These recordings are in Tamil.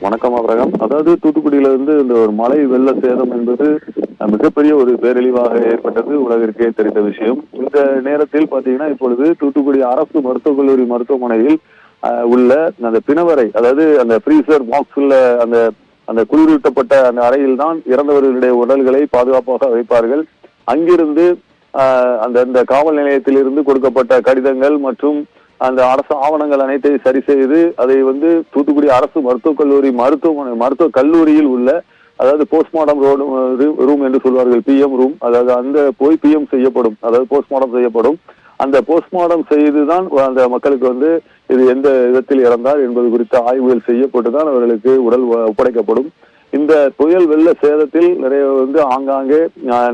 வணக்கம் அபிரகாம். அதாவது தூத்துக்குடியில இருந்து இந்த ஒரு மழை வெள்ள சேதம் என்பது மிகப்பெரிய ஒரு பேரழிவாக ஏற்பட்டது உலகிற்கே தெரிந்த விஷயம். இந்த நேரத்தில் பாத்தீங்கன்னா இப்பொழுது தூத்துக்குடி அரசு மருத்துவக் கல்லூரி மருத்துவமனையில் உள்ள அந்த பிணவரை, அதாவது அந்த ஃப்ரீசர் பாக்ஸ்ல அந்த அந்த குளிரூட்டப்பட்ட அந்த அறையில் தான் இறந்தவர்களுடைய உடல்களை பாதுகாப்பாக வைப்பார்கள். அங்கிருந்து அந்த காவல் நிலையத்திலிருந்து கொடுக்கப்பட்ட கடிதங்கள் மற்றும் அந்த அரசு ஆவணங்கள் அனைத்தையும் சரி செய்து அதை தூத்துக்குடி அரசு மருத்துவக் கல்லூரி மருத்துவக் கல்லூரியில் உள்ள, அதாவது போஸ்ட்மார்டம் ரூம் என்று சொல்வார்கள், பிஎம் ரூம், அதாவது அந்த போய் பிஎம் செய்யப்படும், அதாவது போஸ்ட்மார்டம் செய்யப்படும். அந்த போஸ்ட்மார்டம் செய்துதான் அந்த மக்களுக்கு இது எந்த விதத்தில் இறந்தார் என்பது குறித்த ஆய்வுகள் செய்யப்பட்டுதான் அவர்களுக்கு உடல் ஒப்படைக்கப்படும். இந்த புயல் வெள்ள சேதத்தில் நிறைய ஆங்காங்கே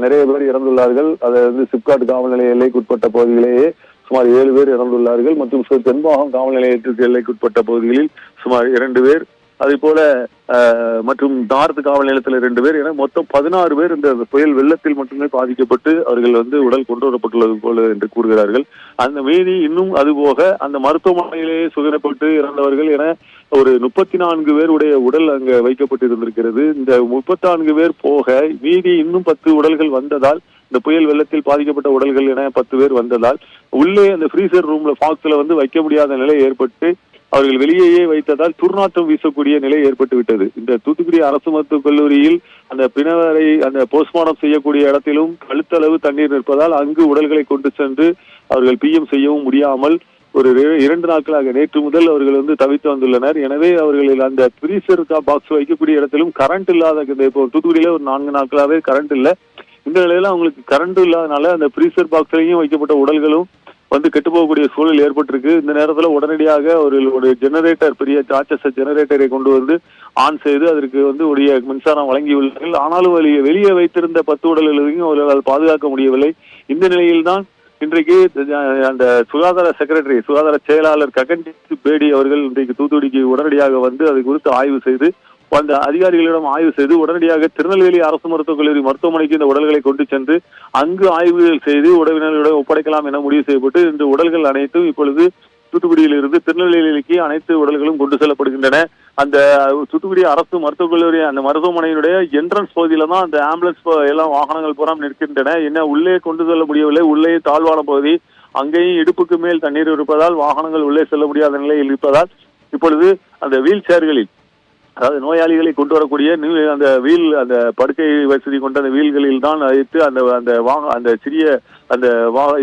நிறைய பேர் இறந்துள்ளார்கள். அதை சிப்காட் காவல் நிலைய எல்லைக்குட்பட்ட பகுதியிலேயே சுமார் 7 பேர் இறந்துள்ளார்கள் மற்றும் தென்பாகம் காவல் நிலையத்திற்கு எல்லைக்குட்பட்ட பகுதிகளில் சுமார் 2 பேர், அதே போல மற்றும் நார்த் காவல் நிலையத்தில் 2 பேர் என மொத்தம் 16 பேர் இந்த புயல் வெள்ளத்தில் மட்டுமே பாதிக்கப்பட்டு அவர்கள் உடல் கொண்டு வரப்பட்டுள்ளது போல என்று கூறுகிறார்கள். அந்த மீதி இன்னும் அதுபோக அந்த மருத்துவமனையிலேயே சுகரப்பட்டு இறந்தவர்கள் என ஒரு 34 பேருடைய உடல் அங்க வைக்கப்பட்டு இருந்திருக்கிறது. இந்த 34 பேர் போக மீதி இன்னும் 10 உடல்கள் வந்ததால், இந்த புயல் வெள்ளத்தில் பாதிக்கப்பட்ட உடல்கள் என 10 பேர் வந்ததால் உள்ளே அந்த ஃப்ரீசர் ரூம்ல பாக்ஸ்ல வைக்க முடியாத நிலை ஏற்பட்டு அவர்கள் வெளியேயே வைத்ததால் துர்நாற்றம் வீசக்கூடிய நிலை ஏற்பட்டு விட்டது. இந்த தூத்துக்குடி அரசு மருத்துவக் கல்லூரியில் அந்த பிணவரை அந்த போஸ்ட்மார்டம் செய்யக்கூடிய இடத்திலும் கழுத்தளவு தண்ணீர் நிற்பதால் அங்கு உடல்களை கொண்டு சென்று அவர்கள் பிஎம் செய்யவும் முடியாமல் ஒரு 2 நாட்களாக நேற்று முதல் அவர்கள் தவித்து வந்துள்ளனர். எனவே அவர்கள் அந்த ஃப்ரீசர் பாக்ஸ் வைக்கக்கூடிய இடத்திலும் கரண்ட் இல்லாத, இப்போ தூத்துக்குடியில ஒரு 4 நாட்களாவே கரண்ட் இல்லை. இந்த நிலையில அவங்களுக்கு கரண்ட் இல்லாதனால அந்த ஃப்ரீசர் பாக்ஸ்லையும் வைக்கப்பட்ட உடல்களும் கெட்டு போகக்கூடிய சூழல் ஏற்பட்டிருக்கு. இந்த நேரத்துல உடனடியாக ஒரு ஜெனரேட்டர், பெரிய ராட்சச ஜெனரேட்டரை கொண்டு ஆன் செய்து அதற்கு உடைய மின்சாரம் வழங்கியுள்ளார்கள். ஆனாலும் வெளியே வைத்திருந்த 10 உடல்களையும் அவர்களால் பாதுகாக்க முடியவில்லை. இந்த நிலையில்தான் இன்றைக்கு அந்த சுகாதார செயலாளர் ககன்தீப் பேடி அவர்கள் இன்றைக்கு தூத்துக்குடிக்கு உடனடியாக அது குறித்து ஆய்வு செய்து அந்த அதிகாரிகளிடம் ஆய்வு செய்து உடனடியாக திருநெல்வேலி அரசு மருத்துவக் கல்லூரி மருத்துவமனைக்கு இந்த உடல்களை கொண்டு சென்று அங்கு ஆய்வுகள் செய்து உறவினர்களிடம் ஒப்படைக்கலாம் என முடிவு செய்யப்பட்டு இந்த உடல்கள் அனைத்தும் இப்பொழுது தூத்துக்குடியிலிருந்து திருநெல்வேலிக்கு அனைத்து உடல்களும் கொண்டு செல்லப்படுகின்றன. அந்த தூத்துக்குடி அரசு மருத்துவக் கல்லூரி அந்த மருத்துவமனையினுடைய என்ட்ரன்ஸ் பகுதியில தான் அந்த ஆம்புலன்ஸ் எல்லாம் வாகனங்கள் பூரா நிற்கின்றன. என்ன உள்ளே கொண்டு செல்ல முடியவில்லை. உள்ளே தாழ்வான பகுதி, அங்கேயும் இடுப்புக்கு மேல் தண்ணீர் இருப்பதால் வாகனங்கள் உள்ளே செல்ல முடியாத நிலையில் இருப்பதால் இப்பொழுது அந்த வீல் சேர்களில், அதாவது நோயாளிகளை கொண்டு வரக்கூடிய அந்த படுக்கை வசதி கொண்ட அந்த வீல்களில் தான் வைத்து அந்த சிறிய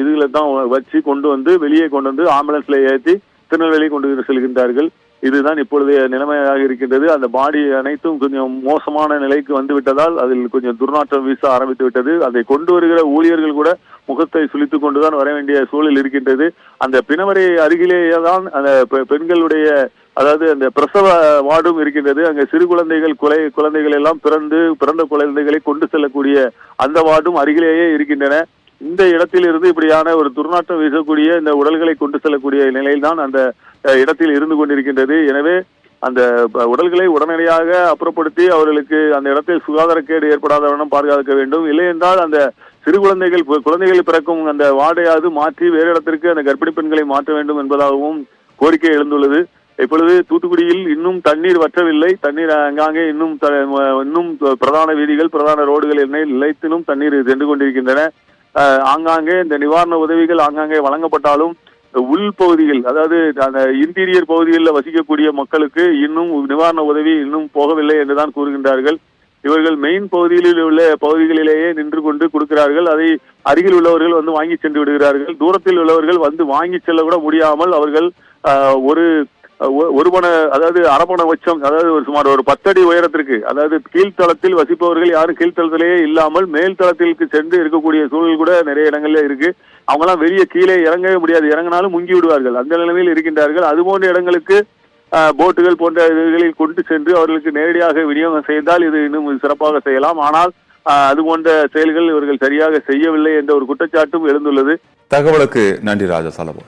இதுல தான் வச்சு கொண்டு வெளியே கொண்டு ஆம்புலன்ஸ்ல ஏற்றி திருநெல்வேலி கொண்டு செல்கின்றார்கள். இதுதான் இப்பொழுதைய நிலைமையாக இருக்கின்றது. அந்த பாடி அனைத்தும் கொஞ்சம் மோசமான நிலைக்கு விட்டதால் அதில் கொஞ்சம் துர்நாற்றம் வீச ஆரம்பித்து விட்டது. அதை கொண்டு வருகிற ஊழியர்கள் கூட முகத்தை சுளித்துக் கொண்டுதான் வர வேண்டிய சூழல் இருக்கின்றது. அந்த பிணவரை அருகிலேயே தான் அந்த பெண்களுடைய, அதாவது அந்த பிரசவ வார்டும் இருக்கின்றது. அங்க சிறு குழந்தைகள் எல்லாம் பிறந்த குழந்தைகளை கொண்டு செல்லக்கூடிய அந்த வார்டும் அருகிலேயே இருக்கின்றன. இந்த இடத்தில் இருந்து இப்படியான ஒரு துர்நாற்றம் வீசக்கூடிய இந்த உடல்களை கொண்டு செல்லக்கூடிய நிலையில் தான் அந்த இடத்தில் இருந்து கொண்டிருக்கின்றது. எனவே அந்த உடல்களை உடனடியாக அப்புறப்படுத்தி அவர்களுக்கு அந்த இடத்தில் சுகாதாரக்கேடு ஏற்படாத வண்ணம் பாதுகாக்க வேண்டும். இல்லை என்றால் அந்த சிறு குழந்தைகள் பிறக்கும் அந்த வார்டையாவது மாற்றி வேறு இடத்திற்கு அந்த கர்ப்பிணி பெண்களை மாற்ற வேண்டும் என்பதாகவும் கோரிக்கை எழுந்துள்ளது. இப்பொழுது தூத்துக்குடியில் இன்னும் தண்ணீர் வற்றவில்லை. தண்ணீர் அங்காங்கே இன்னும் பிரதான வீதிகள், பிரதான ரோடுகள் நிலைத்திலும் தண்ணீர் சென்று கொண்டிருக்கின்றன. ஆங்காங்கே இந்த நிவாரண உதவிகள் ஆங்காங்கே வழங்கப்பட்டாலும் உள்பகுதிகள், அதாவது அந்த இன்டீரியர் பகுதிகளில் வசிக்கக்கூடிய மக்களுக்கு இன்னும் நிவாரண உதவி இன்னும் போகவில்லை என்றுதான் கூறுகின்றார்கள். இவர்கள் மெயின் பகுதிகளிலேயே நின்று கொண்டு கொடுக்கிறார்கள். அதை அருகில் உள்ளவர்கள் வாங்கி சென்று விடுகிறார்கள். தூரத்தில் உள்ளவர்கள் வாங்கி செல்ல கூட முடியாமல் அவர்கள் அதாவது அரபண உச்சம், அதாவது சுமார் ஒரு 10 அடி உயரத்திற்கு, அதாவது கீழ்த்தளத்தில் வசிப்பவர்கள் யாரும் கீழ்த்தளத்திலேயே இல்லாமல் மேல் தளத்திற்கு சென்று இருக்கக்கூடிய சூழல் கூட நிறைய இடங்கள்ல இருக்கு. அவங்கெல்லாம் வெளியே கீழே இறங்கவே முடியாது. இறங்கினாலும் முங்கி விடுவார்கள். அந்த நிலைமையில் இருக்கின்றார்கள். அது போன்ற இடங்களுக்கு போட்டுகள் போன்ற இதுகளில் கொண்டு சென்று அவர்களுக்கு நேரடியாக விநியோகம் செய்தால் இது இன்னும் சிறப்பாக செய்யலாம். ஆனால் அது போன்ற செயல்கள் இவர்கள் சரியாக செய்யவில்லை என்ற ஒரு குற்றச்சாட்டும் எழுந்துள்ளது. தகவலுக்கு நன்றி ராஜசாலபு.